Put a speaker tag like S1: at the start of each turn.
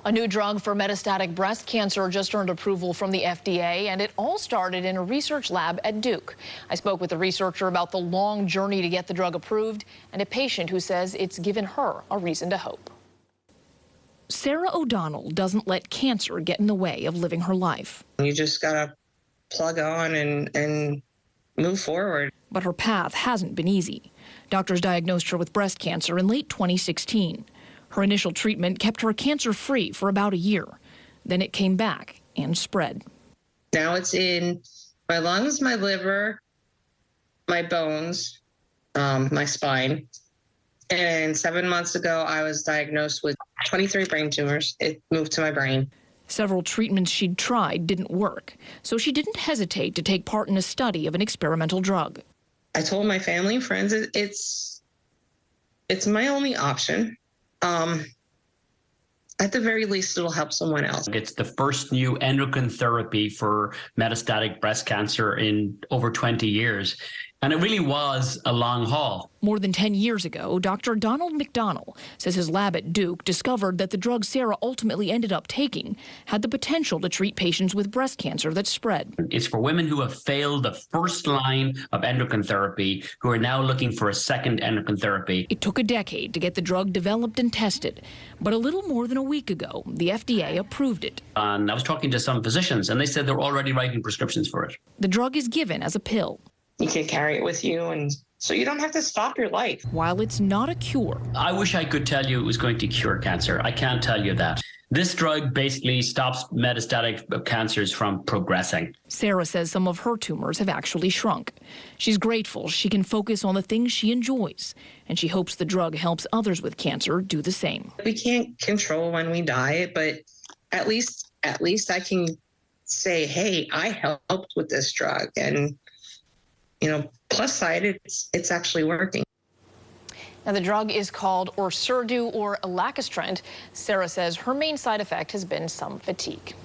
S1: A new drug for metastatic breast cancer just earned approval from the FDA, and it all started in a research lab at Duke. I spoke with a researcher about the long journey to get the drug approved and a patient who says it's given her a reason to hope. Sarah O'Donnell doesn't let cancer get in the way of living her life.
S2: You just gotta plug on and move forward.
S1: But her path hasn't been easy. Doctors diagnosed her with breast cancer in late 2016. Her initial treatment kept her cancer-free for about a year. Then it came back and spread.
S2: Now it's in my lungs, my liver, my bones, my spine. And 7 months ago, I was diagnosed with 23 brain tumors. It moved to my brain.
S1: Several treatments she'd tried didn't work, so she didn't hesitate to take part in a study of an experimental drug.
S2: I told my family and friends it's my only option. At the very least, it'll help someone else.
S3: It's the first new endocrine therapy for metastatic breast cancer in over 20 years. And it really was a long haul.
S1: More than 10 years ago, Dr. Donald McDonnell says his lab at Duke discovered that the drug Sarah ultimately ended up taking had the potential to treat patients with breast cancer that spread.
S3: It's for women who have failed the first line of endocrine therapy, who are now looking for a second endocrine therapy.
S1: It took a decade to get the drug developed and tested, but a little more than a week ago, the FDA approved it.
S3: And I was talking to some physicians, and they said they're already writing prescriptions for it.
S1: The drug is given as a pill.
S2: You can carry it with you, and so you don't have to stop your life.
S1: While it's not a cure.
S3: I wish I could tell you it was going to cure cancer. I can't tell you that. This drug basically stops metastatic cancers from progressing.
S1: Sarah says some of her tumors have actually shrunk. She's grateful she can focus on the things she enjoys, and she hopes the drug helps others with cancer do the same.
S2: We can't control when we die, but at least I can say, hey, I helped with this drug, and plus side, it's actually working.
S1: Now, the drug is called Orserdu or elacestrant. Sarah says her main side effect has been some fatigue.